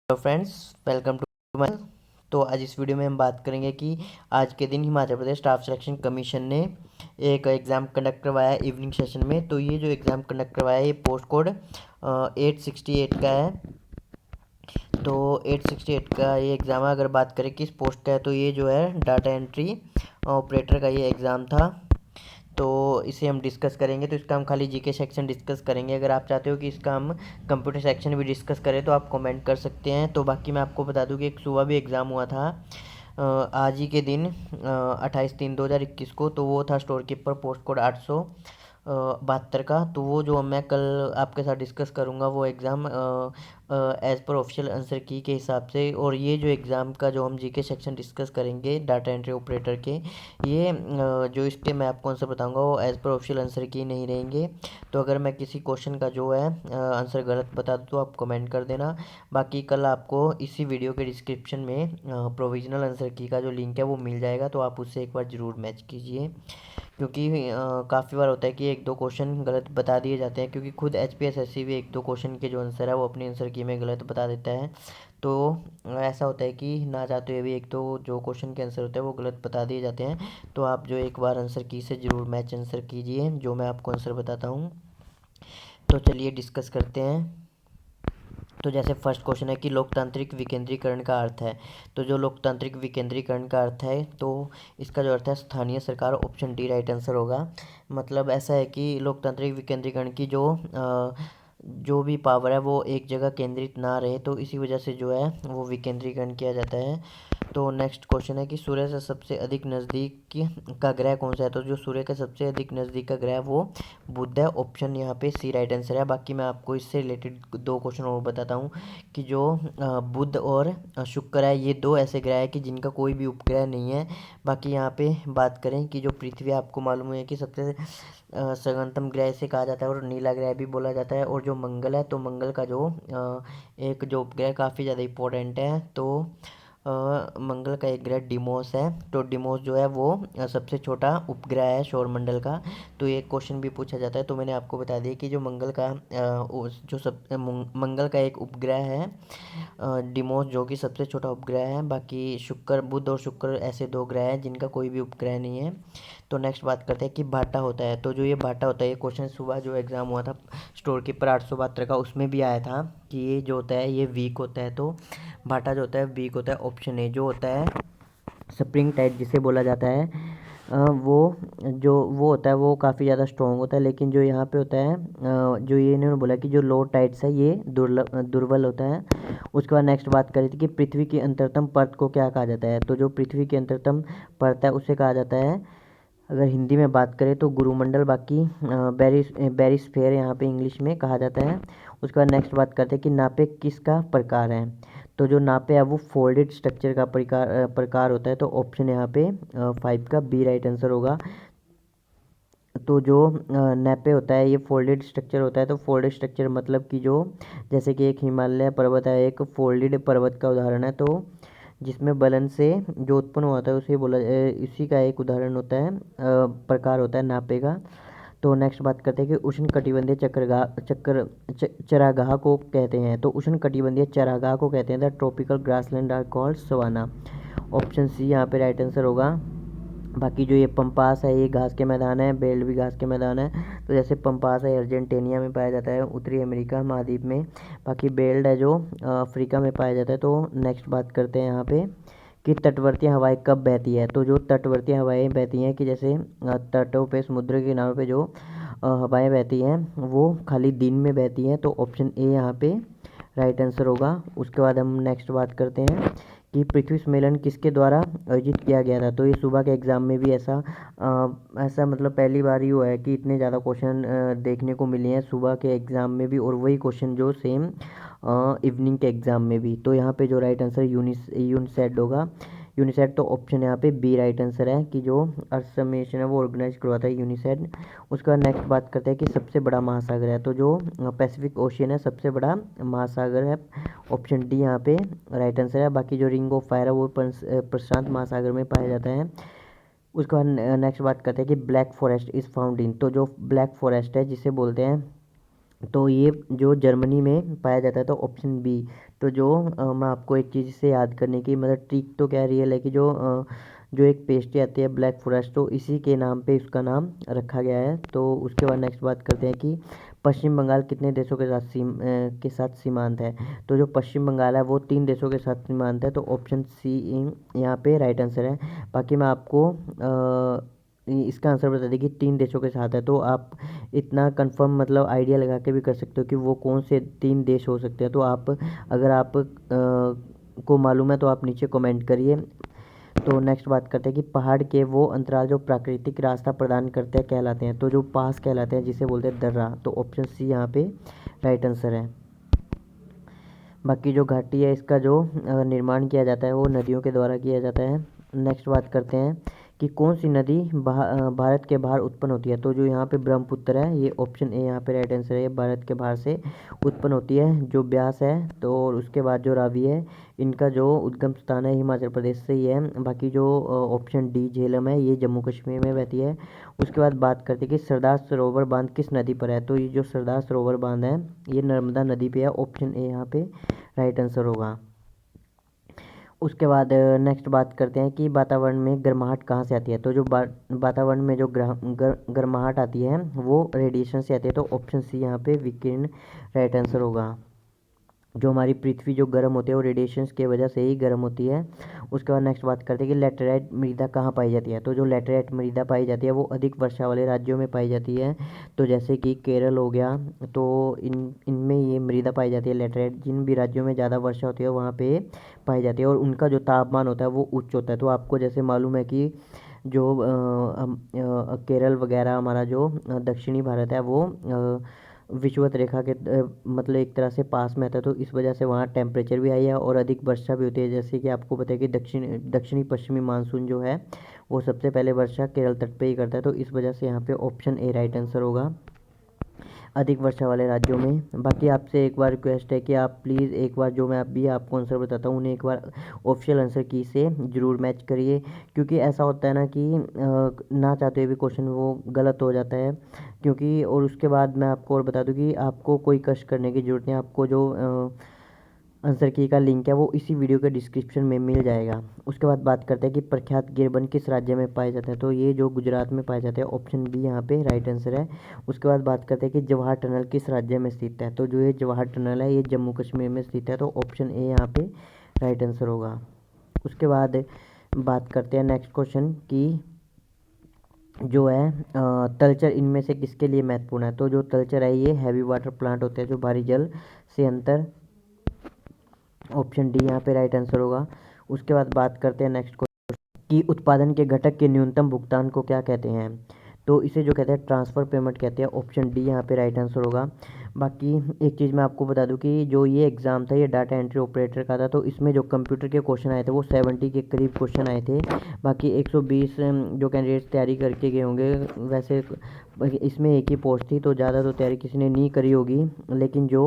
Hello friends, welcome to my. तो आज इस वीडियो में हम बात करेंगे कि आज के दिन Himachal Pradesh staff selection commission ने एक एग्ज़ाम कंडक्ट करवाया है इवनिंग सेशन में। तो ये जो एग्ज़ाम कंडक्ट करवाया है ये पोस्ट कोड 868 का है। तो 868 का ये एग्ज़ाम है। अगर बात करें किस पोस्ट का है तो ये जो है डाटा एंट्री ऑपरेटर का ये एग्ज़ाम था। तो इसे हम डिस्कस करेंगे। तो इसका हम खाली जीके सेक्शन डिस्कस करेंगे। अगर आप चाहते हो कि इसका हम कंप्यूटर सेक्शन भी डिस्कस करें तो आप कमेंट कर सकते हैं। तो बाकी मैं आपको बता दूं कि एक सुबह भी एग्ज़ाम हुआ था आज ही के दिन 28/3/2021 को। तो वो था स्टोर कीपर पोस्ट कोड 872 का। तो वो जो मैं कल आपके साथ डिस्कस करूँगा वो exam as per official answer की के हिसाब से। और ये जो एग्ज़ाम का जो हम जीके सेक्शन डिस्कस करेंगे डाटा एंट्री ऑपरेटर के, ये जो इसके मैं आपको आंसर बताऊंगा वो एज़ पर ऑफिशियल आंसर की नहीं रहेंगे। तो अगर मैं किसी क्वेश्चन का जो है आंसर गलत बता दूँ तो आप कमेंट कर देना। बाकी कल आपको इसी वीडियो के डिस्क्रिप्शन में प्रोविजनल आंसर की का जो लिंक है वो मिल जाएगा। तो आप उससे एक बार ज़रूर मैच कीजिए, क्योंकि काफ़ी बार होता है कि एक दो क्वेश्चन गलत बता दिए जाते हैं, क्योंकि खुद H P S S C भी एक दो क्वेश्चन के जो आंसर है वो अपनी आंसर की में गलत बता देता है। तो ऐसा होता है कि ना चाहते हुए भी एक दो जो क्वेश्चन के आंसर होते हैं वो गलत बता दिए जाते हैं। तो आप जो एक बार आंसर की से ज़रूर मैच आंसर कीजिए जो मैं आपको आंसर बताता हूँ। तो चलिए डिस्कस करते हैं। तो जैसे फर्स्ट क्वेश्चन है कि लोकतांत्रिक विकेंद्रीकरण का अर्थ है। तो जो लोकतांत्रिक विकेंद्रीकरण का अर्थ है तो इसका जो अर्थ है स्थानीय सरकार, ऑप्शन डी राइट आंसर होगा। मतलब ऐसा है कि लोकतांत्रिक विकेंद्रीकरण की जो भी पावर है वो एक जगह केंद्रित ना रहे, तो इसी वजह से जो है वो विकेंद्रीकरण किया जाता है। तो नेक्स्ट क्वेश्चन है कि सूर्य से सबसे अधिक नज़दीक का ग्रह कौन सा है। तो जो सूर्य के सबसे अधिक नज़दीक का ग्रह है वो बुध है। ऑप्शन यहाँ पे सी राइट आंसर है। बाकी मैं आपको इससे रिलेटेड दो क्वेश्चन और बताता हूँ कि जो बुध और शुक्र है ये दो ऐसे ग्रह है कि जिनका कोई भी उपग्रह नहीं है। बाकी यहाँ पे बात करें कि जो पृथ्वी आपको मालूम है कि सबसे सघनतम ग्रह से कहा जाता है और नीला ग्रह भी बोला जाता है। और जो मंगल है तो मंगल का जो एक जो उपग्रह काफ़ी ज़्यादा इम्पोर्टेंट है। तो मंगल का एक ग्रह डिमोस है। तो डिमोस जो है वो सबसे छोटा उपग्रह है सौरमंडल का। तो ये क्वेश्चन भी पूछा जाता है। तो मैंने आपको बता दिया कि जो मंगल का मंगल का एक उपग्रह है डिमोस, जो कि सबसे छोटा उपग्रह है। बाकी शुक्र, बुध और शुक्र ऐसे दो ग्रह हैं जिनका कोई भी उपग्रह नहीं है। तो नेक्स्ट बात करते हैं कि भाटा होता है। तो जो ये भाटा होता है ये क्वेश्चन सुबह जो एग्ज़ाम हुआ था स्टोर कीपर 872 का उसमें भी आया था कि ये जो होता है ये वीक होता है। तो भाटा जो होता है वीक होता है। ऑप्शन ए जो होता है स्प्रिंग टाइट जिसे बोला जाता है वो जो वो होता है वो काफ़ी ज़्यादा स्ट्रॉन्ग होता है। लेकिन जो यहाँ पे होता है जो ये इन्होंने बोला कि जो लो टाइट्स है ये दुर्बल होता है। उसके बाद नेक्स्ट बात करी थी कि पृथ्वी की अंतरतम परत को क्या कहा जाता है। तो जो पृथ्वी की अंतरतम परत है उसे कहा जाता है, अगर हिंदी में बात करें तो गुरुमंडल। बाकी बैरिस्फेयर यहाँ पे इंग्लिश में कहा जाता है। उसके बाद नेक्स्ट बात करते हैं कि नापे किसका प्रकार है। तो जो नापे है वो फोल्डेड स्ट्रक्चर का प्रकार होता है। तो ऑप्शन यहाँ पे 5 का बी राइट आंसर होगा। तो जो नापे होता है ये फोल्डेड स्ट्रक्चर होता है। तो फोल्डेड स्ट्रक्चर मतलब कि जो जैसे कि एक हिमालय पर्वत है एक फोल्डेड पर्वत का उदाहरण है। तो जिसमें बलन से जो उत्पन्न होता है उसे बोला इसी का एक उदाहरण होता है प्रकार होता है नापे का। तो नेक्स्ट बात करते हैं कि उष्ण कटिबंधीय चरागाह को कहते हैं। तो उष्ण कटिबंधीय चरागाह को कहते हैं the tropical grassland are called savanna. Option C यहाँ पे राइट आंसर होगा। बाकी जो ये पंपास है ये घास के मैदान है, बेल्ट भी घास के मैदान है। तो जैसे पंपास है अर्जेंटीनिया में पाया जाता है उत्तरी अमेरिका महाद्वीप में। बाकी बेल्ट है जो अफ्रीका में पाया जाता है। तो नेक्स्ट बात करते हैं यहाँ पे कि तटवर्ती हवाएं कब बहती है। तो जो तटवर्ती हवाएं बहती हैं कि जैसे तटों पे समुद्र के किनारों पे जो हवाएं बहती हैं वो खाली दिन में बहती हैं। तो ऑप्शन ए यहाँ पे राइट आंसर होगा। उसके बाद हम नेक्स्ट बात करते हैं कि पृथ्वी सम्मेलन किसके द्वारा आयोजित किया गया था। तो ये सुबह के एग्ज़ाम में भी ऐसा मतलब पहली बार ही हुआ है कि इतने ज़्यादा क्वेश्चन देखने को मिले हैं सुबह के एग्ज़ाम में भी, और वही क्वेश्चन जो सेम इवनिंग के एग्ज़ाम में भी। तो यहाँ पे जो राइट आंसर यूनिसेड होगा। यूनिसेड तो ऑप्शन यहाँ पे बी राइट आंसर है कि जो अर्थ समेशन है वो ऑर्गेनाइज करवाता है यूनिसेड। उसके बाद नेक्स्ट बात करते हैं कि सबसे बड़ा महासागर है। तो जो पैसिफिक ओशियन है सबसे बड़ा महासागर है। ऑप्शन डी यहाँ पे राइट आंसर है। बाकी जो रिंग ऑफ फायर है वो प्रशांत महासागर में पाया जाता है। उसके बाद नेक्स्ट बात करते हैं कि black forest is found in. तो जो ब्लैक फॉरेस्ट है जिसे बोलते हैं तो ये जो जर्मनी में पाया जाता है, तो ऑप्शन बी। तो जो मैं आपको एक चीज़ से याद करने की मतलब ट्रिक तो क्या रियल है कि जो एक पेस्ट्री आती है ब्लैक फॉरेस्ट, तो इसी के नाम पे उसका नाम रखा गया है। तो उसके बाद नेक्स्ट बात करते हैं कि पश्चिम बंगाल कितने देशों के साथ के साथ सीमांत है। तो जो पश्चिम बंगाल है वो 3 देशों के साथ सीमांत है, तो ऑप्शन सी यहाँ पे राइट आंसर है। बाकी मैं आपको इसका आंसर बता दें कि 3 देशों के साथ है, तो आप इतना कंफर्म मतलब आइडिया लगा के भी कर सकते हो कि वो कौन से 3 देश हो सकते हैं। तो आप अगर आप को मालूम है तो आप नीचे कमेंट करिए। तो नेक्स्ट बात करते हैं कि पहाड़ के वो अंतराल जो प्राकृतिक रास्ता प्रदान करते हैं कहलाते हैं। तो जो पास कहलाते हैं जिसे बोलते हैं दर्रा, तो ऑप्शन सी यहाँ पे राइट आंसर है। बाकी जो घाटी है इसका जो निर्माण किया जाता है वो नदियों के द्वारा किया जाता है। नेक्स्ट बात करते हैं कि कौन सी नदी भारत के बाहर उत्पन्न होती है। तो जो यहाँ पे ब्रह्मपुत्र है, ये ऑप्शन ए यहाँ पे राइट आंसर है। भारत के बाहर से उत्पन्न होती है। जो ब्यास है तो उसके बाद जो रावी है, इनका जो उद्गम स्थान है हिमाचल प्रदेश से ही है। बाकी जो ऑप्शन डी झेलम है, ये जम्मू कश्मीर में बहती है। उसके बाद बात करते हैं कि सरदार सरोवर बांध किस नदी पर है। तो ये जो सरदार सरोवर बांध है ये नर्मदा नदी पे है। ऑप्शन ए यहाँ पे राइट आंसर होगा। उसके बाद नेक्स्ट बात करते हैं कि वातावरण में गर्माहट कहाँ से आती है। तो जो वातावरण में जो गर्माहट आती है वो रेडिएशन से आती है। तो ऑप्शन सी यहाँ पे विकिरण राइट आंसर होगा। जो हमारी पृथ्वी जो गर्म होती है वो रेडिएशंस की वजह से ही गर्म होती है। उसके बाद नेक्स्ट बात करते हैं कि लेटेराइट मृदा कहाँ पाई जाती है। तो जो लेटेराइट मृदा पाई जाती है वो अधिक वर्षा वाले राज्यों में पाई जाती है। तो जैसे कि केरल हो गया, तो इनमें ये मृदा पाई जाती है लेटेराइट। जिन भी राज्यों में ज़्यादा वर्षा होती है वहाँ पे पाई जाती है और उनका जो तापमान होता है वो उच्च होता है। तो आपको जैसे मालूम है कि जो केरल वगैरह हमारा जो दक्षिणी भारत है वो विषुवत रेखा के मतलब एक तरह से पास में आता है। तो इस वजह से वहाँ टेम्परेचर भी हाई है और अधिक वर्षा भी होती है। जैसे कि आपको पता है कि दक्षिणी पश्चिमी मानसून जो है वो सबसे पहले वर्षा केरल तट पे ही करता है। तो इस वजह से यहाँ पे ऑप्शन ए राइट आंसर होगा, अधिक वर्षा वाले राज्यों में। बाकी आपसे एक बार रिक्वेस्ट है कि आप प्लीज़ एक बार जो मैं अभी आपको आंसर बताता हूँ उन्हें एक बार ऑफिशियल आंसर की से ज़रूर मैच करिए। क्योंकि ऐसा होता है ना कि ना चाहते हुए भी क्वेश्चन वो गलत हो जाता है। क्योंकि और उसके बाद मैं आपको और बता दूँ कि आपको कोई कष्ट करने की ज़रूरत नहीं। आपको जो आंसर की का लिंक है वो इसी वीडियो के डिस्क्रिप्शन में मिल जाएगा। उसके बाद बात करते हैं कि प्रख्यात गिरबन किस राज्य में पाए जाते हैं। तो ये जो गुजरात में पाए जाते हैं, ऑप्शन बी यहाँ पे राइट आंसर है। उसके बाद बात करते हैं कि जवाहर टनल किस राज्य में स्थित है। तो जो ये जवाहर टनल है ये जम्मू कश्मीर में स्थित है। तो ऑप्शन ए यहाँ पे राइट आंसर होगा। उसके बाद बात करते हैं नेक्स्ट क्वेश्चन की जो है तलचर इनमें से किसके लिए महत्वपूर्ण है। तो जो तलचर है ये हैवी वाटर प्लांट होते हैं जो भारी जल से अंतर, ऑप्शन डी यहाँ पे राइट आंसर होगा। उसके बाद बात करते हैं नेक्स्ट कि उत्पादन के घटक के न्यूनतम भुगतान को क्या कहते हैं। तो इसे जो कहते हैं ट्रांसफ़र पेमेंट कहते हैं। ऑप्शन डी यहाँ पे राइट आंसर होगा। बाकी एक चीज़ मैं आपको बता दूं कि जो ये एग्ज़ाम था ये डाटा एंट्री ऑपरेटर का था। तो इसमें जो कंप्यूटर के क्वेश्चन आए थे वो 70 के करीब क्वेश्चन आए थे। बाकी 120 जो कैंडिडेट्स तैयारी करके गए होंगे, वैसे इसमें एक ही पोस्ट थी तो ज़्यादा तो तैयारी किसी ने नहीं करी होगी। लेकिन जो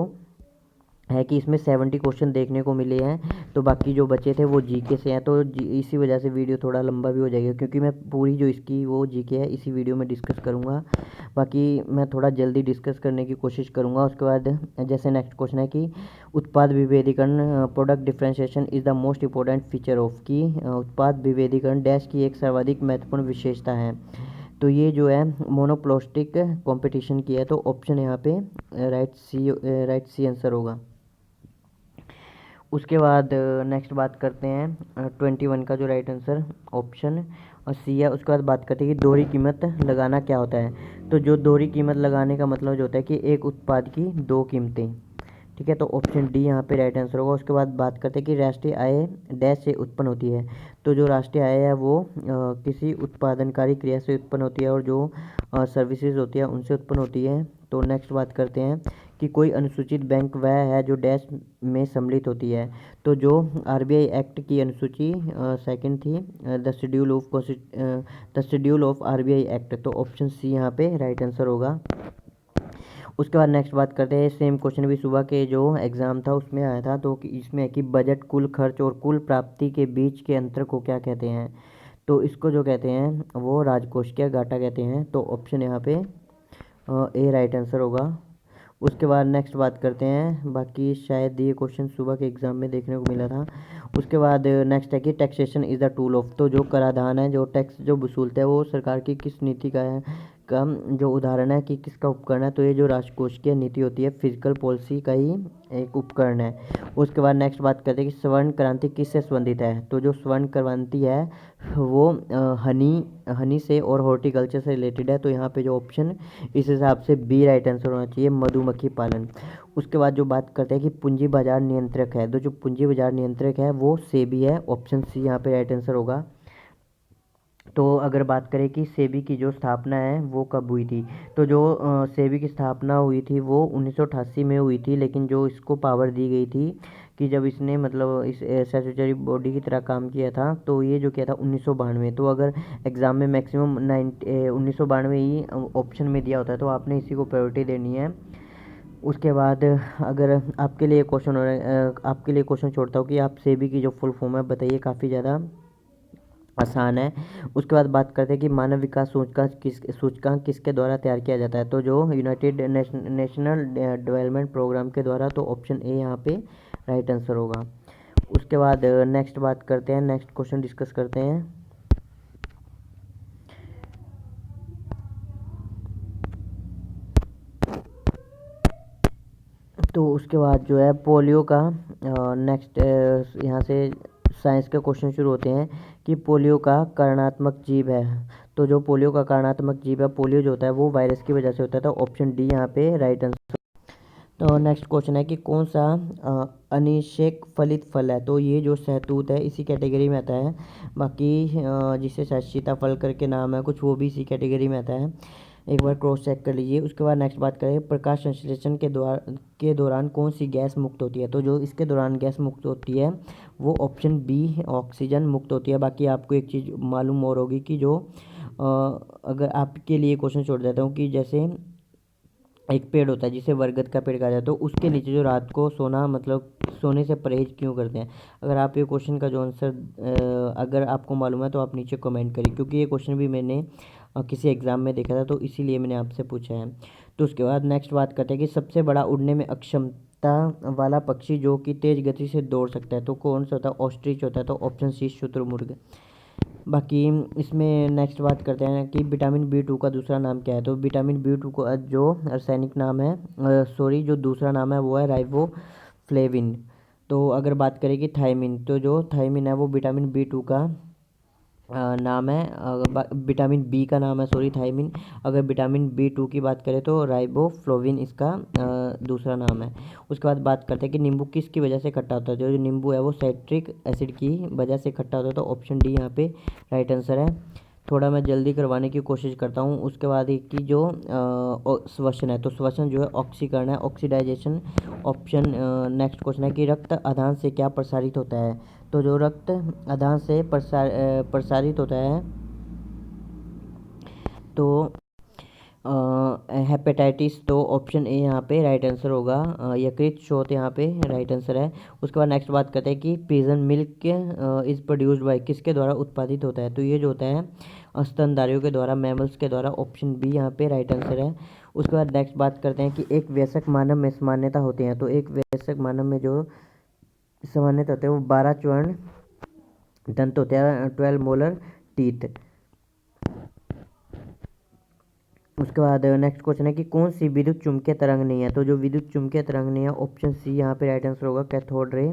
है कि इसमें 70 क्वेश्चन देखने को मिले हैं। तो बाकी जो बचे थे वो जीके से हैं। तो इसी वजह से वीडियो थोड़ा लंबा भी हो जाएगा क्योंकि मैं पूरी जो इसकी वो जीके है इसी वीडियो में डिस्कस करूँगा। बाकी मैं थोड़ा जल्दी डिस्कस करने की कोशिश करूँगा। उसके बाद जैसे नेक्स्ट क्वेश्चन है कि उत्पाद विभेदीकरण product differentiation is the most important feature of की उत्पाद विभेदीकरण डैश की एक सर्वाधिक महत्वपूर्ण विशेषता है। तो ये जो है मोनोप्लास्टिक कंपटीशन की है। तो ऑप्शन यहाँ पे राइट सी आंसर होगा। उसके बाद नेक्स्ट बात करते हैं 21 का जो राइट आंसर ऑप्शन और सी है। उसके बाद बात करते हैं कि दोहरी कीमत लगाना क्या होता है। तो जो दोहरी कीमत लगाने का मतलब जो होता है कि एक उत्पाद की दो कीमतें, ठीक है। तो ऑप्शन डी यहाँ पे राइट आंसर होगा। उसके बाद बात करते हैं कि राष्ट्रीय आय डैश से उत्पन्न होती है। तो जो राष्ट्रीय आय है वो किसी उत्पादनकारी क्रिया से उत्पन्न होती है और जो सर्विसेज होती है उनसे उत्पन्न होती है। तो नेक्स्ट बात करते हैं कि कोई अनुसूचित बैंक वह है जो डैश में सम्मिलित होती है। तो जो आरबीआई एक्ट की अनुसूची सेकंड थी, the schedule of RBI act. तो ऑप्शन सी यहाँ पे राइट आंसर होगा। उसके बाद नेक्स्ट बात करते हैं, सेम क्वेश्चन भी सुबह के जो एग्ज़ाम था उसमें आया था। तो इसमें है कि बजट कुल खर्च और कुल प्राप्ति के बीच के अंतर को क्या कहते हैं। तो इसको जो कहते हैं वो राजकोषीय घाटा कहते हैं। तो ऑप्शन यहाँ पे ए राइट आंसर होगा। उसके बाद नेक्स्ट बात करते हैं, बाकी शायद ये क्वेश्चन सुबह के एग्ज़ाम में देखने को मिला था। उसके बाद नेक्स्ट है कि taxation is the tool of, तो जो कराधान है, जो टैक्स जो वसूलता है, वो सरकार की किस नीति का है, का जो उदाहरण है कि किसका उपकरण है, तो ये जो राजकोषीय नीति होती है, फिजिकल पॉलिसी का ही एक उपकरण है। उसके बाद नेक्स्ट बात करते हैं कि स्वर्ण क्रांति किससे संबंधित है, तो जो स्वर्ण क्रांति है वो हनी से और हॉर्टिकल्चर से रिलेटेड है। तो यहाँ पे जो ऑप्शन इस हिसाब से बी राइट आंसर होना चाहिए, मधुमक्खी पालन। उसके बाद जो बात करते हैं कि पूंजी बाजार नियंत्रक है, तो जो पूंजी बाजार नियंत्रक है वो सेबी है, ऑप्शन सी यहाँ पे राइट आंसर होगा। तो अगर बात करें कि सेबी की जो स्थापना है वो कब हुई थी, तो जो सेबी की स्थापना हुई थी वो 1988 में हुई थी, लेकिन जो इसको पावर दी गई थी कि जब इसने मतलब इस स्टैट्यूटरी बॉडी की तरह काम किया था, तो ये जो किया था 1992। तो अगर एग्ज़ाम में मैक्सिमम 1992 ही ऑप्शन में दिया होता है, तो आपने इसी को प्रायोरिटी देनी है। उसके बाद अगर आपके लिए क्वेश्चन हो रहा है, आपके लिए क्वेश्चन छोड़ता हूँ कि आप सेबी की जो फुल फॉर्म है बताइए, काफ़ी ज़्यादा आसान है। उसके बाद बात करते हैं कि मानव विकास सूचकांक किसके द्वारा तैयार किया जाता है, तो जो यूनाइटेड नेशनल डेवलपमेंट प्रोग्राम के द्वारा, तो ऑप्शन ए यहाँ पे राइट आंसर होगा। उसके बाद नेक्स्ट बात करते हैं, नेक्स्ट क्वेश्चन डिस्कस करते हैं। तो उसके बाद जो है पोलियो का नेक्स्ट यहाँ से साइंस के क्वेश्चन शुरू होते हैं कि पोलियो का करणात्मक जीव है, तो जो पोलियो का करणात्मक जीव है, पोलियो जो होता है वो वायरस की वजह से होता है, तो ऑप्शन डी यहाँ पे राइट आंसर। तो नेक्स्ट क्वेश्चन है कि कौन सा अनिषेक फलित फल है, तो ये जो सहतूत है इसी कैटेगरी में आता है। बाकी जिसे शायद सीताफल करके नाम है कुछ, वो भी इसी कैटेगरी में आता है, एक बार क्रॉस चेक कर लीजिए। उसके बाद नेक्स्ट बात करें प्रकाश संश्लेषण के दौरान कौन सी गैस मुक्त होती है, तो जो इसके दौरान गैस मुक्त होती है वो ऑप्शन बी ऑक्सीजन मुक्त होती है। बाकी आपको एक चीज़ मालूम और होगी कि जो अगर आपके लिए क्वेश्चन छोड़ देता हूँ कि जैसे एक पेड़ होता है जिसे बरगद का पेड़ कहा जाता है, तो उसके नीचे जो रात को सोना मतलब सोने से परहेज क्यों करते हैं। अगर आप ये क्वेश्चन का जो आंसर अगर आपको मालूम है तो आप नीचे कमेंट करिए, क्योंकि ये क्वेश्चन भी मैंने किसी एग्ज़ाम में देखा था, तो इसीलिए मैंने आपसे पूछा है। तो उसके बाद नेक्स्ट बात करते हैं कि सबसे बड़ा उड़ने में अक्षमता वाला पक्षी जो कि तेज़ गति से दौड़ सकता है, तो कौन सा होता है, ऑस्ट्रिच होता है, तो ऑप्शन सी शुतुरमुर्ग। बाकी इसमें नेक्स्ट बात करते हैं कि विटामिन बी 2 का दूसरा नाम क्या है, तो विटामिन बी 2 का जो रासायनिक नाम है सॉरी जो दूसरा नाम है वो है राइबोफ्लेविन। तो अगर बात करें कि थायमिन, तो जो थायमिन है वो विटामिन बी 2 का नाम है, विटामिन बी का नाम है सॉरी थायमिन। अगर विटामिन बी 2 की बात करें तो राइबोफ्लोविन इसका दूसरा नाम है। उसके बाद बात करते हैं कि नींबू किसकी वजह से खट्टा होता है, जो नींबू है वो साइट्रिक एसिड की वजह से खट्टा होता है, तो ऑप्शन डी यहाँ पे राइट आंसर है। थोड़ा मैं जल्दी करवाने की कोशिश करता हूँ। उसके बाद एक की जो श्वसन है, तो श्वसन जो है ऑक्सीकरण है, ऑक्सीडाइजेशन। ऑप्शन नेक्स्ट क्वेश्चन है कि रक्त आधान से क्या प्रसारित होता है, तो जो रक्त आधान से प्रसारित होता है, तो हेपेटाइटिस, तो ऑप्शन ए यहाँ पे राइट आंसर होगा, यकृत शोथ यहाँ पे राइट आंसर है। उसके बाद नेक्स्ट बात करते हैं कि pigeon milk is produced by किसके द्वारा उत्पादित होता है, तो ये जो होता है स्तनधारियों के द्वारा, मैमल्स के द्वारा, ऑप्शन बी यहाँ पे राइट आंसर है। उसके बाद नेक्स्ट बात करते हैं कि एक वयस्क मानव में सामान्यता होती है, तो एक वयस्क मानव में जो सामान्यता होते हैं वो 12 स्वर्ण दंत होते हैं, 12 मोलर टीथ। उसके बाद नेक्स्ट क्वेश्चन है कि कौन सी विद्युत चुम्बकीय तरंग नहीं है, तो जो विद्युत चुम्बकीय तरंग नहीं है ऑप्शन सी यहाँ पे राइट आंसर होगा, कैथोड रे।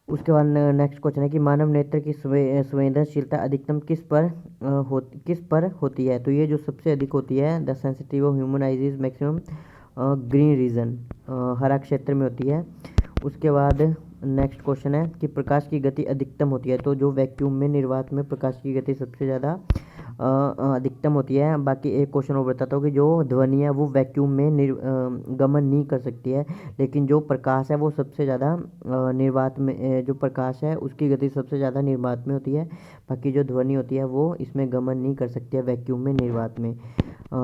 उसके बाद नेक्स्ट क्वेश्चन है कि मानव नेत्र की संवेदनशीलता अधिकतम किस पर होती है, तो ये जो सबसे अधिक होती है the sensitive of human eyes is maximum green region, हरा क्षेत्र में होती है। उसके बाद नेक्स्ट क्वेश्चन है कि प्रकाश की गति अधिकतम होती है, तो जो वैक्यूम में निर्वात में प्रकाश की गति सबसे ज़्यादा अधिकतम होती है। बाकी एक क्वेश्चन और बताता हूँ कि जो ध्वनि है वो वैक्यूम में गमन नहीं कर सकती है, लेकिन जो प्रकाश है वो सबसे ज़्यादा निर्वात में जो प्रकाश है उसकी गति सबसे ज़्यादा निर्वात में होती है। बाकी जो ध्वनि होती है वो इसमें गमन नहीं कर सकती है वैक्यूम में, निर्वात में।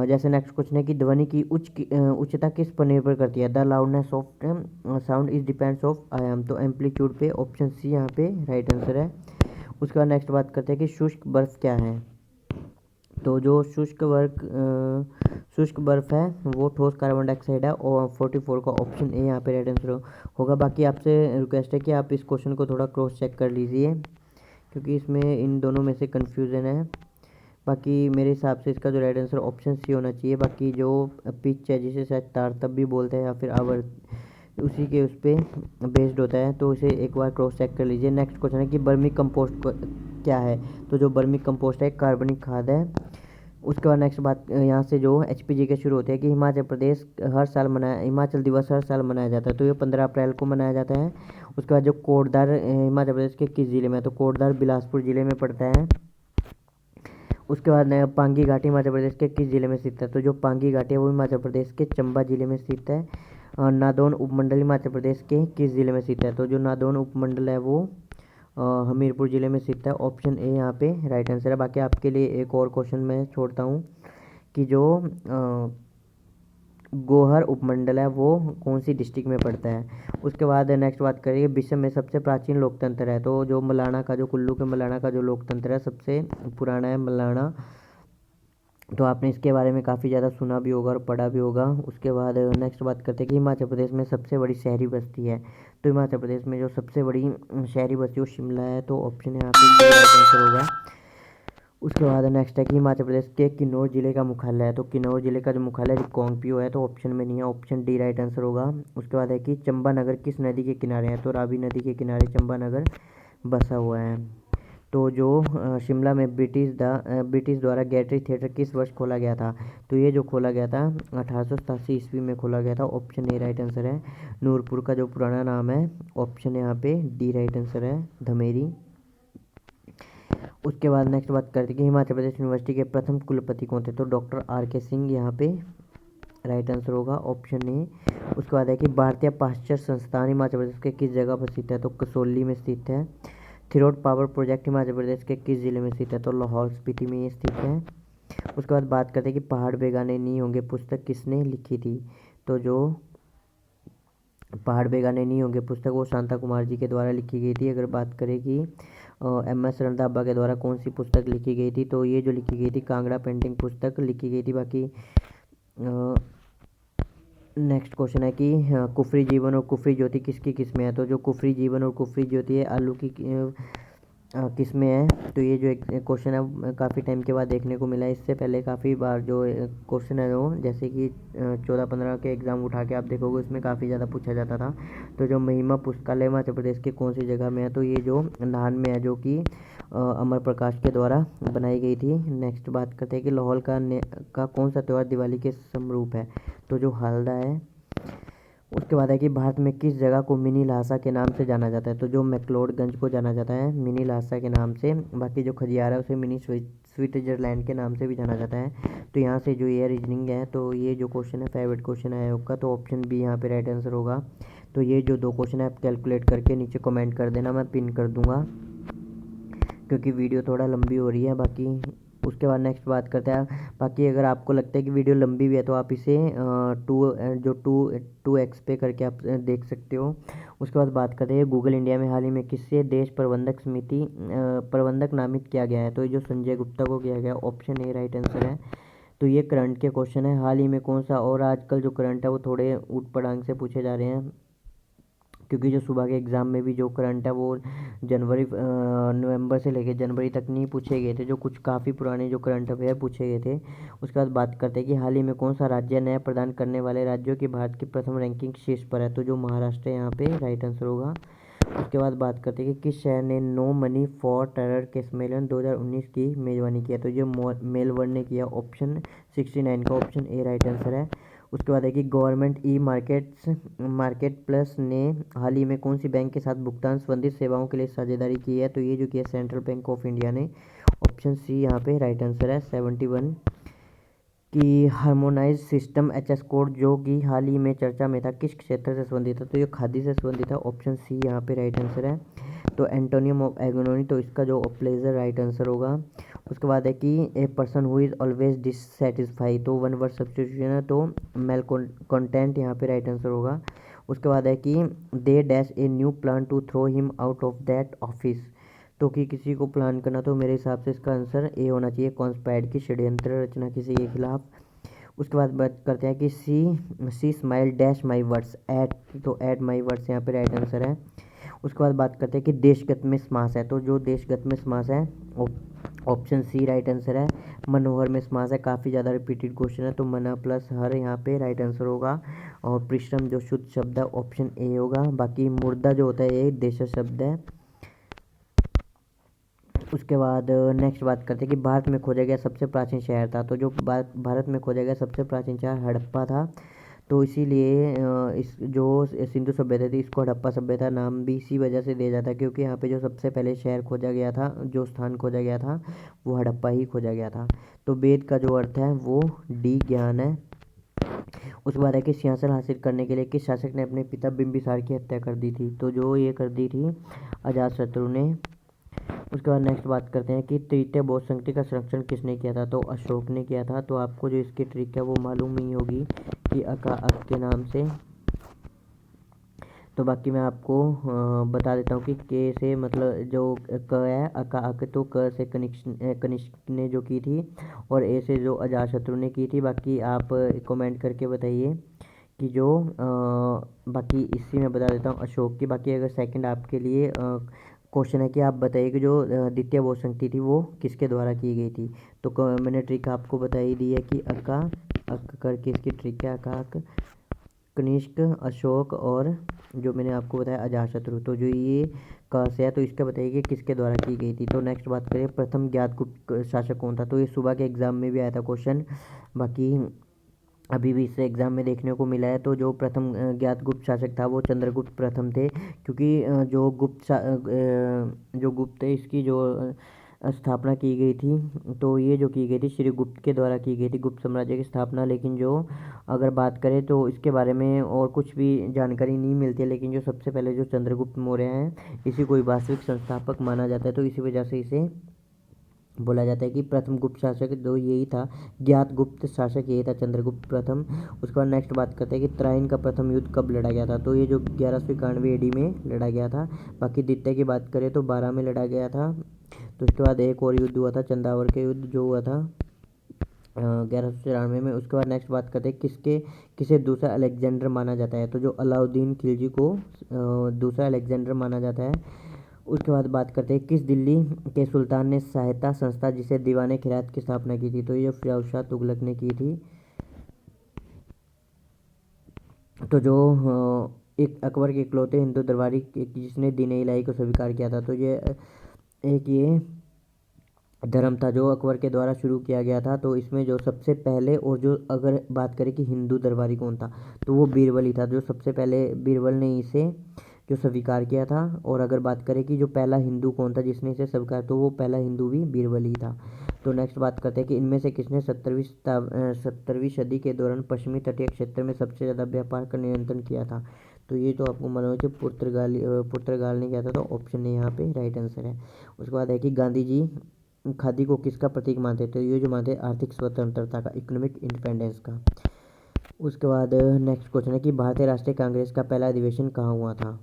जैसे नेक्स्ट क्वेश्चन है कि ध्वनि की उच्चता किस पर निर्भर करती है, the loudness of sound is depends of आयाम, तो एम्पलीट्यूड पे, ऑप्शन सी यहाँ पे राइट आंसर है। उसके बाद नेक्स्ट बात करते हैं कि शुष्क बर्फ क्या है, तो जो शुष्क बर्फ़ है वो ठोस कार्बन डाइऑक्साइड है, और 44 का ऑप्शन ए यहाँ पे राइट आंसर होगा। बाकी आपसे रिक्वेस्ट है कि आप इस क्वेश्चन को थोड़ा क्रॉस चेक कर लीजिए, क्योंकि इसमें इन दोनों में से कन्फ्यूज़न है। बाकी मेरे हिसाब से इसका जो राइट आंसर ऑप्शन सी होना चाहिए। बाकी जो पिच है जिसे शायद तारतब भी बोलते हैं या फिर आवर, उसी के उस पर बेस्ड होता है, तो इसे एक बार क्रॉस चेक कर लीजिए। नेक्स्ट क्वेश्चन है कि वर्मी कंपोस्ट क्या है। तो जो वर्मी कंपोस्ट है कार्बनिक खाद है। उसके बाद नेक्स्ट बात यहाँ से जो HPG के शुरू होते हैं कि हिमाचल दिवस हर साल मनाया जाता है, तो ये 15 अप्रैल को मनाया जाता है। उसके बाद जो कोटद्वार हिमाचल प्रदेश के किस ज़िले में है, तो कोटद्वार बिलासपुर ज़िले में पड़ता है। उसके बाद पांगी घाटी हिमाचल प्रदेश के किस ज़िले में स्थित है, तो जो पांगी घाटी है वो हिमाचल प्रदेश के चंबा ज़िले में स्थित है। नादौन उपमंडल हिमाचल प्रदेश के किस ज़िले में स्थित है, तो जो नादौन उपमंडल है वो हमीरपुर ज़िले में स्थित है। ऑप्शन ए यहाँ पे राइट आंसर है। बाकी आपके लिए एक और क्वेश्चन मैं छोड़ता हूँ कि जो गोहर उपमंडल है वो कौन सी डिस्ट्रिक्ट में पड़ता है। उसके बाद नेक्स्ट बात करिए विश्व में सबसे प्राचीन लोकतंत्र है, तो जो मलाना का, जो कुल्लू के मलाना का जो लोकतंत्र है सबसे पुराना है मलाना। तो आपने इसके बारे में काफ़ी ज़्यादा सुना भी होगा और पढ़ा भी होगा। उसके बाद नेक्स्ट बात करते हैं कि हिमाचल प्रदेश में सबसे बड़ी शहरी बस्ती है। तो हिमाचल प्रदेश में जो सबसे बड़ी शहरी बस्ती वो शिमला है, तो ऑप्शन यहाँ पे राइट आंसर होगा। उसके बाद नेक्स्ट है कि हिमाचल प्रदेश के किन्नौर जिले का मुख्यालय है, तो किन्नौर जिले का जो मुख्यालय रिकांगपिओ है, तो ऑप्शन में नहीं है, ऑप्शन डी राइट आंसर होगा। उसके बाद है कि चंबा नगर किस नदी के किनारे है, तो रावी नदी के किनारे चंबा नगर बसा हुआ है। तो जो शिमला में ब्रिटिश द्वारा गैटरी थिएटर किस वर्ष खोला गया था, तो ये जो खोला गया था 1887 ईस्वी में खोला गया था। ऑप्शन ए राइट आंसर है। नूरपुर का जो पुराना नाम है, ऑप्शन यहाँ पे डी राइट आंसर है, धमेरी। उसके बाद नेक्स्ट बात करते हैं कि हिमाचल प्रदेश यूनिवर्सिटी के प्रथम कुलपति कौन थे, तो डॉक्टर RK सिंह यहाँ पे राइट आंसर होगा, ऑप्शन ए। उसके बाद है कि भारतीय पाश्चर संस्थान हिमाचल प्रदेश के किस जगह पर स्थित है, तो कसौली में स्थित है। थिरोट पावर प्रोजेक्ट हिमाचल प्रदेश के किस जिले में स्थित है, तो लाहौल स्पीति में ये स्थित है। उसके बाद बात करते हैं कि पहाड़ बेगाने नहीं होंगे पुस्तक किसने लिखी थी, तो जो पहाड़ बेगाने नहीं होंगे पुस्तक वो शांता कुमार जी के द्वारा लिखी गई थी। अगर बात करें कि MS रंधावा के द्वारा कौन सी पुस्तक लिखी गई थी, तो ये जो लिखी गई थी कांगड़ा पेंटिंग पुस्तक लिखी गई थी। बाकी नेक्स्ट क्वेश्चन है कि कुफरी जीवन और कुफरी ज्योति किसकी किस्में है, तो जो कुफरी जीवन और कुफरी ज्योति है आलू की किस्में है। तो ये जो एक क्वेश्चन है काफ़ी टाइम के बाद देखने को मिला है। इससे पहले काफ़ी बार जो क्वेश्चन है वो जैसे कि 14-15 के एग्ज़ाम उठा के आप देखोगे उसमें काफ़ी ज़्यादा पूछा जाता था। तो जो महिमा पुस्तकालय हिमाचल प्रदेश के कौन सी जगह में है, तो ये जो नाहन में है, जो कि अमर प्रकाश के द्वारा बनाई गई थी। नेक्स्ट बात करते हैं कि लाहौल का कौन सा त्यौहार दिवाली के समरूप है, तो जो हल्दा है। उसके बाद है कि भारत में किस जगह को मिनी लहासा के नाम से जाना जाता है, तो जो मैक्लोडगंज को जाना जाता है मिनी लहासा के नाम से। बाकी जो खजियार है उसे मिनी स्विट्जरलैंड के नाम से भी जाना जाता है। तो यहाँ से जो ये रीजनिंग है, तो ये जो क्वेश्चन है फेवरेट क्वेश्चन है आयोग का, तो ऑप्शन बी यहाँ पे राइट आंसर होगा। तो ये जो दो क्वेश्चन है आप कैलकुलेट करके नीचे कमेंट कर देना, मैं पिन कर दूंगा क्योंकि वीडियो थोड़ा लंबी हो रही है। बाकी उसके बाद नेक्स्ट बात करते हैं। बाकी अगर आपको लगता है कि वीडियो लंबी भी है तो आप इसे 2x पे करके आप देख सकते हो। उसके बाद बात करते हैं गूगल इंडिया में हाल ही में किससे देश प्रबंधक समिति प्रबंधक नामित किया गया है, तो ये जो संजय गुप्ता को किया गया, ऑप्शन ए राइट आंसर है। तो ये करंट के क्वेश्चन है, हाल ही में कौन सा, और आजकल जो करंट है वो थोड़े ऊट पटांग से पूछे जा रहे हैं, क्योंकि जो सुबह के एग्ज़ाम में भी जो करंट है वो नवंबर से लेकर जनवरी तक नहीं पूछे गए थे, जो कुछ काफ़ी पुराने जो करंट अफेयर पूछे गए थे। उसके बाद बात करते हैं कि हाल ही में कौन सा राज्य न्याय प्रदान करने वाले राज्यों की भारत की प्रथम रैंकिंग शीर्ष पर है, तो जो महाराष्ट्र है यहाँ पे राइट आंसर होगा। उसके बाद बात करते हैं कि किस शहर ने नो मनी फॉर टेरर के सम्मेलन 2019 की मेज़बानी किया, तो ये मेलबर्न ने किया, ऑप्शन 69 का ऑप्शन ए राइट आंसर है। उसके बाद है कि गवर्नमेंट मार्केट प्लस ने हाल ही में कौन सी बैंक के साथ भुगतान संबंधित सेवाओं के लिए साझेदारी की है, तो ये जो किया सेंट्रल बैंक ऑफ इंडिया ने, ऑप्शन सी यहाँ पे राइट आंसर है। 71 कि हार्मोनाइज सिस्टम HS कोड जो कि हाल ही में चर्चा में था किस क्षेत्र से संबंधित था, तो ये खादी से संबंधित था, ऑप्शन सी यहाँ पे राइट आंसर है। तो एंटोनियम ऑफ एगोनोनी, तो इसका जो प्लेजर राइट आंसर होगा। उसके बाद है कि a person who is always dissatisfy, तो वन वर्ड सब्सटीट्यूशन है, तो मेल कंटेंट यहाँ पे राइट आंसर होगा। उसके बाद है कि they dash a new plan to throw him out of that office, तो कि किसी को प्लान करना, तो मेरे हिसाब से इसका आंसर ए होना चाहिए, कॉन्स्पायर्ड की षड्यंत्र रचना किसी के खिलाफ। उसके बाद बात करते हैं कि see smile dash my words at, तो एट माई वर्ड्स यहाँ पे राइट आंसर है। उसके बाद बात करते हैं कि देशगत में समास है, तो जो देशगत में समास है ऑप्शन सी राइट आंसर है। मनोहर में समास है, काफ़ी ज़्यादा रिपीटेड क्वेश्चन है, तो मना प्लस हर यहाँ पे राइट आंसर होगा। और परिश्रम जो शुद्ध शब्द है ऑप्शन ए होगा। बाकी मुर्दा जो होता है ये देश शब्द है। उसके बाद नेक्स्ट बात करते हैं कि भारत में खोजा गया सबसे प्राचीन शहर था, तो जो भारत में खोजा गया सबसे प्राचीन शहर हड़प्पा था। तो इसीलिए इस जो सिंधु सभ्यता थी इसको हड़प्पा सभ्यता नाम भी इसी वजह से दिया जाता है, क्योंकि यहाँ पे जो सबसे पहले शहर खोजा गया था, जो स्थान खोजा गया था वो हड़प्पा ही खोजा गया था। तो वेद का जो अर्थ है वो डी ज्ञान है। उसके बाद है कि सिंहासन हासिल करने के लिए किस शासक ने अपने पिता बिंबिसार की हत्या कर दी थी, तो जो ये कर दी थी अजातशत्रु ने। उसके बाद नेक्स्ट बात करते हैं कि तृतीय बौद्ध संधि का संरक्षण किसने किया था, तो अशोक ने किया था। तो आपको जो इसकी ट्रिक है वो मालूम ही होगी कि अका अक के नाम से। तो बाकी मैं आपको बता देता हूँ कि के से मतलब जो क है अका अक, तो क से कनिष्क ने जो की थी, और ए से जो अजातशत्रु ने की थी। बाकी आप कमेंट करके बताइए कि जो बाकी इसी में बता देता हूँ अशोक की। बाकी अगर सेकंड आपके लिए क्वेश्चन है कि आप बताइए कि जो द्वितीय बौद्ध संधि थी वो किसके द्वारा की गई थी। तो मैंने ट्रिक आपको बता ही दी है कि अका अक करके इसकी ट्रिक है, अका अक, कनिष्क, अशोक और जो मैंने आपको बताया अजातशत्रु। तो जो ये क से है तो इसका बताइए कि किसके द्वारा की गई थी। तो नेक्स्ट बात करें प्रथम ज्ञात गुप्त शासक कौन था, तो ये सुबह के एग्जाम में भी आया था क्वेश्चन, बाकी अभी भी इसे एग्जाम में देखने को मिला है। तो जो प्रथम ज्ञात गुप्त शासक था वो चंद्रगुप्त प्रथम थे, क्योंकि जो गुप्त है इसकी जो स्थापना की गई थी, तो ये जो की गई थी श्री गुप्त के द्वारा की गई थी, गुप्त साम्राज्य की स्थापना। लेकिन जो अगर बात करें तो इसके बारे में और कुछ भी जानकारी नहीं मिलती है, लेकिन जो सबसे पहले जो चंद्रगुप्त मौर्य हैं इसी को वास्तविक संस्थापक माना जाता है, तो इसी वजह से इसे बोला जाता है कि प्रथम गुप्त शासक जो यही था, ज्ञात गुप्त शासक यही था, चंद्रगुप्त प्रथम। उसके बाद नेक्स्ट बात करते हैं कि त्राइन का प्रथम युद्ध कब लड़ा गया था, तो ये जो 1191 AD में लड़ा गया था। बाकी द्वितीय की बात करें तो 12 में लड़ा गया था। तो उसके बाद एक और युद्ध हुआ था चंदावर का युद्ध जो हुआ था 1194 में। उसके बाद नेक्स्ट बात करते हैं किसे दूसरा अलेक्जेंडर माना जाता है, तो जो अलाउद्दीन खिलजी को दूसरा अलेक्जेंडर माना जाता है। उसके बाद बात करते हैं किस दिल्ली के सुल्तान ने सहायता संस्था जिसे दीवाने खिरात की स्थापना की थी, तो ये फिरोज शाह तुगलक ने की थी। तो जो एक अकबर के इकलौते हिंदू दरबारी जिसने दीन इलाही को स्वीकार किया था, तो ये एक ये धर्म था जो अकबर के द्वारा शुरू किया गया था। तो इसमें जो सबसे पहले और जो अगर बात करें कि हिंदू दरबारी कौन था, तो वो बीरबल ही था, जो सबसे पहले बीरबल ने इसे जो स्वीकार किया था। और अगर बात करें कि जो पहला हिंदू कौन था जिसने इसे स्वीकार, तो वो पहला हिंदू भी बीरबल ही था। तो नेक्स्ट बात करते हैं कि इनमें से किसने 17वीं सदी के दौरान पश्चिमी तटीय क्षेत्र में सबसे ज़्यादा व्यापार का नियंत्रण किया था, तो ये तो आपको मालूम है कि पुर्तगाल ने किया था, तो ऑप्शन ए यहाँ पे राइट आंसर है। उसके बाद है कि गांधी जी खादी को किसका प्रतीक मानते थे, ये जो मानते हैं आर्थिक स्वतंत्रता का, इकोनॉमिक इंडिपेंडेंस का। उसके बाद नेक्स्ट क्वेश्चन है कि भारतीय राष्ट्रीय कांग्रेस का पहला अधिवेशन कहाँ हुआ था,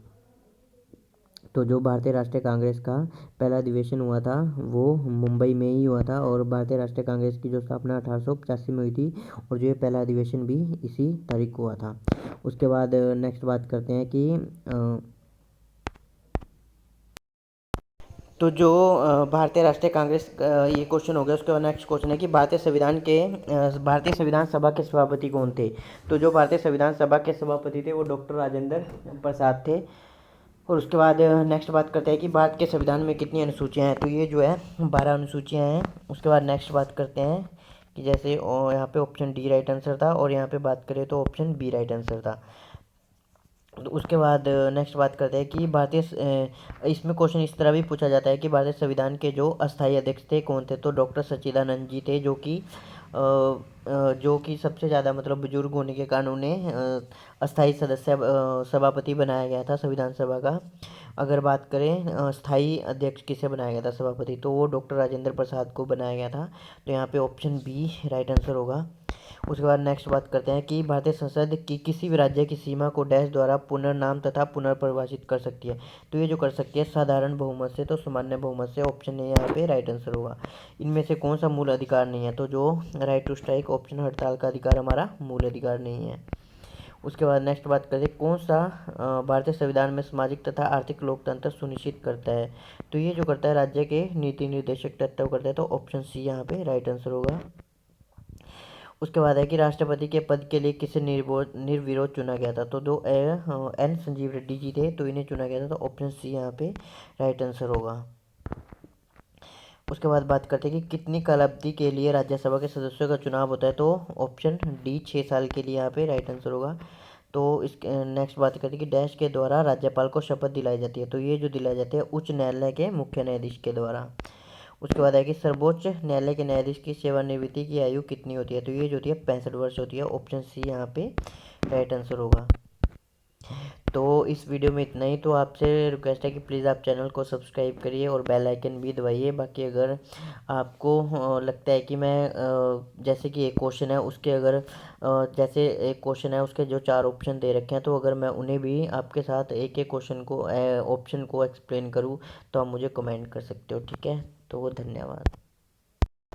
तो जो भारतीय राष्ट्रीय कांग्रेस का पहला अधिवेशन हुआ था वो मुंबई में ही हुआ था। और भारतीय राष्ट्रीय कांग्रेस की जो स्थापना 1885 में हुई थी, और जो ये पहला अधिवेशन भी इसी तारीख को हुआ था। उसके बाद नेक्स्ट बात करते हैं कि तो जो भारतीय राष्ट्रीय कांग्रेस ये क्वेश्चन हो गया। उसके बाद नेक्स्ट क्वेश्चन है कि भारतीय संविधान सभा के सभापति कौन थे, तो जो भारतीय संविधान सभा के सभापति थे वो डॉक्टर राजेंद्र प्रसाद थे। और उसके बाद नेक्स्ट बात करते हैं कि भारत के संविधान में कितनी अनुसूचियाँ हैं, तो ये जो है 12 अनुसूचियाँ हैं। उसके बाद नेक्स्ट बात करते हैं कि जैसे यहाँ पे ऑप्शन डी राइट आंसर था, और यहाँ पे बात करें तो ऑप्शन बी राइट आंसर था। तो उसके बाद नेक्स्ट बात करते हैं कि इसमें क्वेश्चन इस तरह भी पूछा जाता है कि भारतीय संविधान के जो अस्थायी अध्यक्ष थे कौन थे, तो डॉक्टर सच्चिदानंद जी थे, जो कि सबसे ज़्यादा मतलब बुजुर्ग होने के कारण उन्हें अस्थायी सदस्य सभापति बनाया गया था संविधान सभा का। अगर बात करें स्थायी अध्यक्ष किसे बनाया गया था सभापति, तो वो डॉक्टर राजेंद्र प्रसाद को बनाया गया था। तो यहाँ पे ऑप्शन बी राइट आंसर होगा। उसके बाद नेक्स्ट बात करते हैं कि भारतीय संसद की किसी भी राज्य की सीमा को डैश द्वारा पुनर्नाम तथा पुनर्परिभाषित कर सकती है। तो ये जो कर सकती है साधारण बहुमत से, तो सामान्य बहुमत से। ऑप्शन ए यहाँ पे राइट आंसर होगा। इनमें से कौन सा मूल अधिकार नहीं है? तो जो राइट टू स्ट्राइक ऑप्शन हड़ताल का अधिकार हमारा मूल अधिकार नहीं है। उसके बाद नेक्स्ट बात करते हैं कौन सा भारतीय संविधान में सामाजिक तथा आर्थिक लोकतंत्र सुनिश्चित करता है? तो ये जो करता है राज्य के नीति निर्देशक तत्व करता है। तो ऑप्शन सी यहाँ पे राइट आंसर होगा। उसके बाद है कि राष्ट्रपति के पद के लिए किसे निर्विरोध चुना गया था? तो दो एन संजीव रेड्डी जी थे, तो इन्हें चुना गया था। तो ऑप्शन सी यहाँ पे राइट आंसर होगा। उसके बाद बात करते हैं कि कितनी काल अवधि के लिए राज्यसभा के सदस्यों का चुनाव होता है? तो ऑप्शन डी 6 साल के लिए यहाँ पे राइट आंसर होगा। तो इस नेक्स्ट बात करते हैं कि डैश के द्वारा राज्यपाल को शपथ दिलाई जाती है? तो ये जो दिलाई जाती है उच्च न्यायालय के मुख्य न्यायाधीश के द्वारा। उसके बाद है कि सर्वोच्च न्यायालय के न्यायाधीश की सेवानिवृत्ति की आयु कितनी होती है? तो ये जो होती है 65 वर्ष होती है। ऑप्शन सी यहाँ पे राइट आंसर होगा। तो इस वीडियो में इतना ही। तो आपसे रिक्वेस्ट है कि प्लीज़ आप चैनल को सब्सक्राइब करिए और बेल आइकन भी दबाइए। बाकी अगर आपको लगता है कि मैं जैसे कि एक क्वेश्चन है उसके अगर जैसे एक क्वेश्चन है उसके जो 4 ऑप्शन दे रखे हैं, तो अगर मैं उन्हें भी आपके साथ एक एक क्वेश्चन को ऑप्शन को एक्सप्लेन करूँ, तो आप मुझे कमेंट कर सकते हो। ठीक है, तो धन्यवाद।